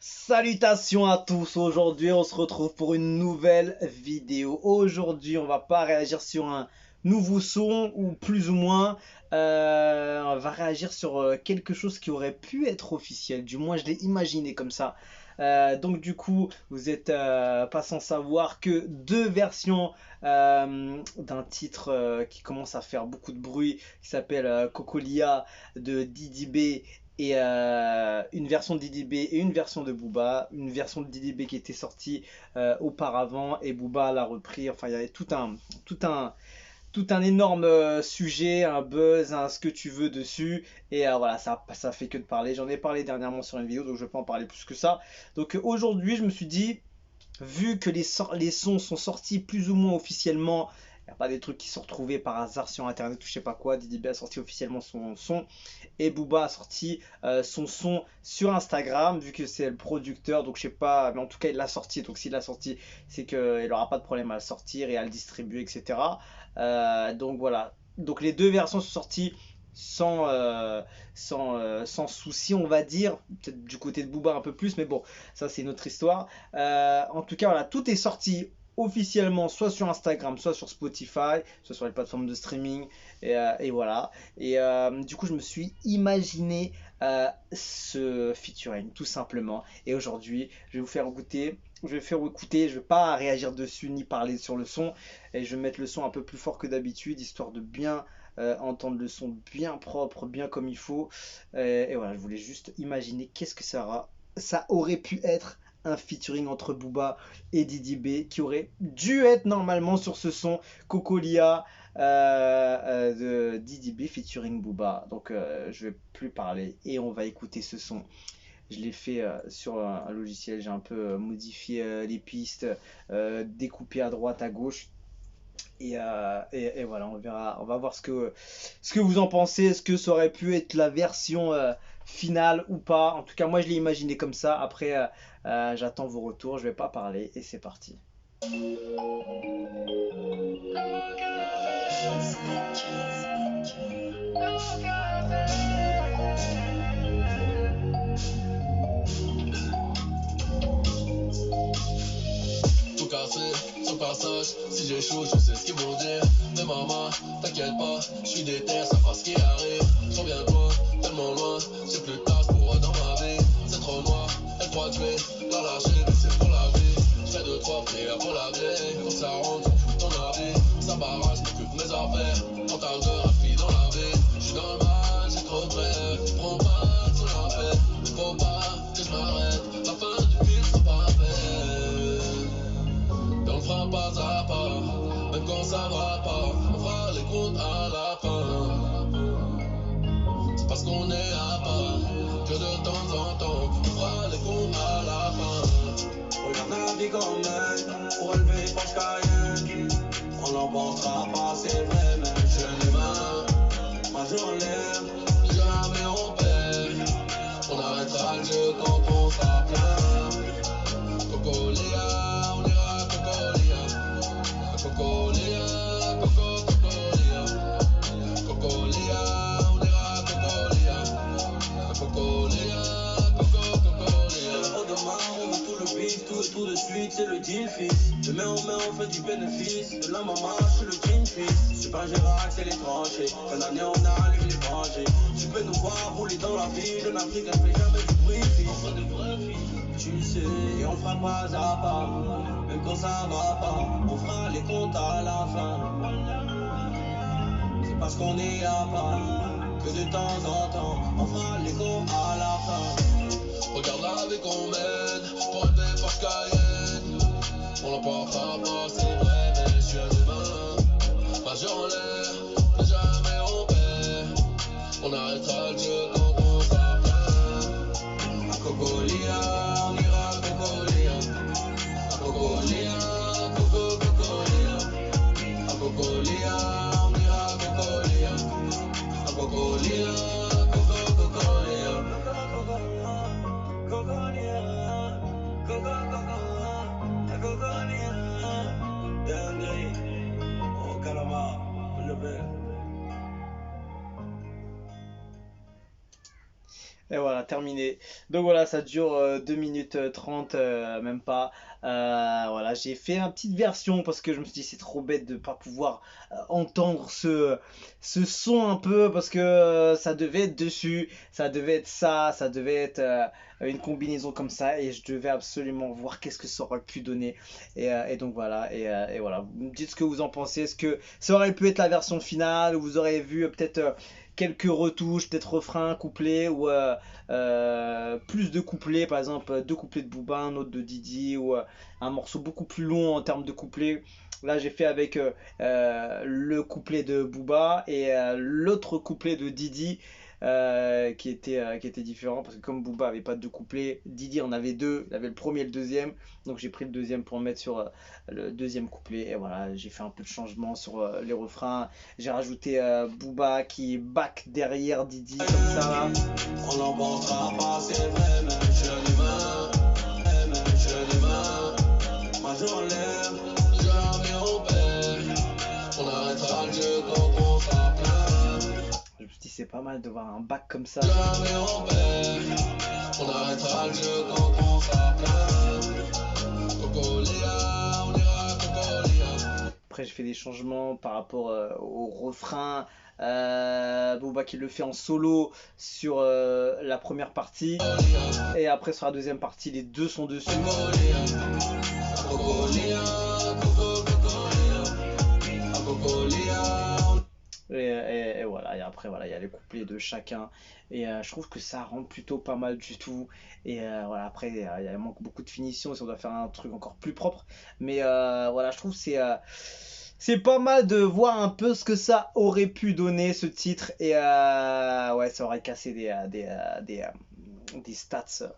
Salutations à tous, aujourd'hui on se retrouve pour une nouvelle vidéo. Aujourd'hui on va pas réagir sur un nouveau son ou plus ou moins, on va réagir sur quelque chose qui aurait pu être officiel, du moins je l'ai imaginé comme ça. Donc du coup vous êtes pas sans savoir que deux versions d'un titre qui commence à faire beaucoup de bruit, qui s'appelle Cocolia de Didi B, et une version de Didi B et une version de Booba, une version de Didi B qui était sortie auparavant et Booba l'a repris. Enfin il y avait tout un énorme sujet, un buzz, un ce que tu veux dessus, et voilà, ça fait que de parler. J'en ai parlé dernièrement sur une vidéo, donc je vais pas en parler plus que ça. Donc aujourd'hui je me suis dit, vu que les sons sont sortis plus ou moins officiellement, il n'y a pas des trucs qui sont retrouvés par hasard sur internet ou je sais pas quoi. Didi B a sorti officiellement son son et Booba a sorti son son sur Instagram, vu que c'est le producteur, donc je sais pas, mais en tout cas il l'a sorti, donc s'il l'a sorti c'est qu'il n'aura pas de problème à le sortir et à le distribuer, etc. Donc voilà, donc les deux versions sont sorties sans souci, on va dire, peut-être du côté de Booba un peu plus, mais bon, ça c'est une autre histoire. En tout cas, voilà, tout est sorti officiellement soit sur Instagram, soit sur Spotify, soit sur les plateformes de streaming, et voilà. Et du coup, je me suis imaginé ce featuring, tout simplement. Et aujourd'hui, je vais vous faire goûter. Je vais faire écouter, je vais pas réagir dessus ni parler sur le son, et je vais mettre le son un peu plus fort que d'habitude, histoire de bien entendre le son bien propre, bien comme il faut. Et voilà, je voulais juste imaginer qu'est-ce que ça aurait pu être un featuring entre Booba et Didi B qui aurait dû être normalement sur ce son Cocolia de Didi B featuring Booba. Donc je vais plus parler et on va écouter ce son. Je l'ai fait sur un logiciel, j'ai un peu modifié les pistes, découpé à droite, à gauche. Et voilà, on verra, on va voir ce que vous en pensez. Est-ce que ça aurait pu être la version finale ou pas? En tout cas, moi je l'ai imaginé comme ça. Après, j'attends vos retours, je vais pas parler et c'est parti. Tout cassé, sur passage, si j'échoue, je sais ce qu'ils vont dire. Mais maman, t'inquiète pas, je suis déter, ça fera ce qui arrive. Je reviens de loin, tellement loin, j'ai plus de place pour eux dans ma vie. C'est trop noir, elle croit que je vais la lâcher, mais c'est pour la vie. J'fais 2-3 prières pour la vie, quand ça rentre, on fout ton avis. Ça barrage, m'occupe mes affaires, quand t'as de rapide dans la vie. J'suis dans le mal, j'ai trop de rêves, prends pas sur la fête. Faut pas que je m'arrête, la fin du film sera pas faite. On fera pas à pas, même quand ça va pas, on fera les comptes à la fin. C'est parce qu'on est à part, que de temps en temps, on fera les comptes à la fin. Regarde la vie qu'on mène, pour élever Porsche Cayenne. On n'en pensera pas, c'est vrai, même je les mains. Moi je l'air, Jamais on perd, on arrêtera le jeu quand on sera plein. Cocolia, on ira Cocolia. Cocolia, Cocolia. Cocolia, on ira Cocolia. Cocolia, Cocolia. au demain, on veut tout le bif, tout de suite, c'est le deal fils. De main en main, on fait du bénéfice. De la maman, je suis le jean fils. Je suis pas Gérard, c'est les tranchées. Fin d'année, on allume les branchés. Tu peux nous voir rouler dans la ville. L'Afrique, elle fait jamais du bruit, fils. On fait des vrais fils. Tu le sais, et on fera pas à pas. Même quand ça va pas, on fera les comptes à la fin. C'est parce qu'on est à part, que de temps en temps, on fera les comptes à la fin. Regarde la vie qu'on mène, pour élever Porsche Cayenne. On l'emportera pas, c'est vrai, mais je suis un humain. Majeur en l'air, mais jamais on perd. On arrêtera le jeu quand on sera plein. À Cocolia, on ira à Cocolia. À Cocolia, Cocolia. À Cocolia, on ira à Cocolia. À Cocolia, Cocolia. Et voilà, terminé. Donc voilà, ça dure 2 minutes 30, même pas. Voilà, j'ai fait une petite version parce que je me suis dit c'est trop bête de pas pouvoir entendre ce son un peu parce que ça devait être dessus, ça devait être ça, ça devait être une combinaison comme ça et je devais absolument voir qu'est-ce que ça aurait pu donner. Et donc voilà, et voilà, vous me dites ce que vous en pensez. Est-ce que ça aurait pu être la version finale ou vous aurez vu peut-être quelques retouches, peut-être refrain, couplet ou plus de couplets, par exemple deux couplets de Booba, un autre de Didi ou un morceau beaucoup plus long en termes de couplets. Là, j'ai fait avec le couplet de Booba et l'autre couplet de Didi qui était différent parce que comme Booba avait pas de couplet, Didi en avait deux, il avait le premier et le deuxième, donc j'ai pris le deuxième pour le mettre sur le deuxième couplet et voilà, j'ai fait un peu de changement sur les refrains, j'ai rajouté Booba qui back derrière Didi comme ça là. On l'emportera pas, c'est vrai, même je l'humain, même je l'humain. Moi je relève, Jamais on perd, on arrêtera le jeu quand on sera plein. Je me suis dit c'est pas mal de voir un back comme ça. Jamais on perd, on arrêtera le jeu quand on sera plein. Coco Léa, on ira Coco Léa. Après, j'ai fait des changements par rapport au refrain. Booba qui le fait en solo sur la première partie. Et après, sur la deuxième partie, les deux sont dessus. Coco Léa, Coco Léa, Coco Léa. Et voilà, et après, voilà, il y a les couplets de chacun. Et je trouve que ça rend plutôt pas mal du tout. Et voilà, après, il manque beaucoup de finition si on doit faire un truc encore plus propre. Mais voilà, je trouve que c'est pas mal de voir un peu ce que ça aurait pu donner ce titre. Et ouais, ça aurait cassé des stats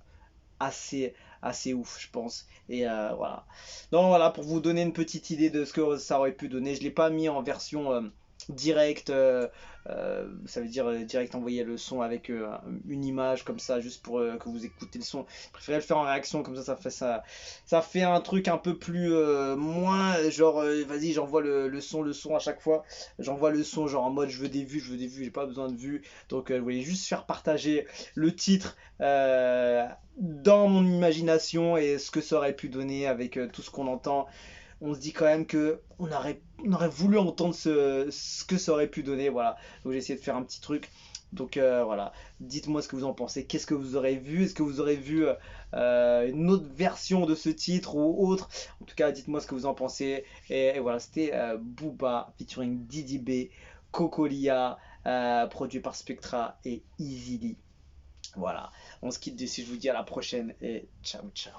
assez ouf, je pense. Et voilà. Donc voilà, pour vous donner une petite idée de ce que ça aurait pu donner, je l'ai pas mis en version direct, ça veut dire direct envoyer le son avec une image comme ça, juste pour que vous écoutez le son. Je préférais le faire en réaction, comme ça fait un truc un peu plus moins genre vas-y j'envoie le son à chaque fois. J'envoie le son genre en mode je veux des vues, j'ai pas besoin de vues. Donc je voulais juste faire partager le titre dans mon imagination et ce que ça aurait pu donner avec tout ce qu'on entend. On se dit quand même que on aurait voulu entendre ce que ça aurait pu donner. Voilà. Donc j'ai essayé de faire un petit truc. Donc voilà. Dites-moi ce que vous en pensez. Qu'est-ce que vous aurez vu? Est-ce que vous aurez vu une autre version de ce titre ou autre? En tout cas, dites-moi ce que vous en pensez. Et voilà, c'était Booba featuring Didi B, Cocolia, produit par Spectra et Easily. Voilà. On se quitte dessus. Je vous dis à la prochaine et ciao ciao.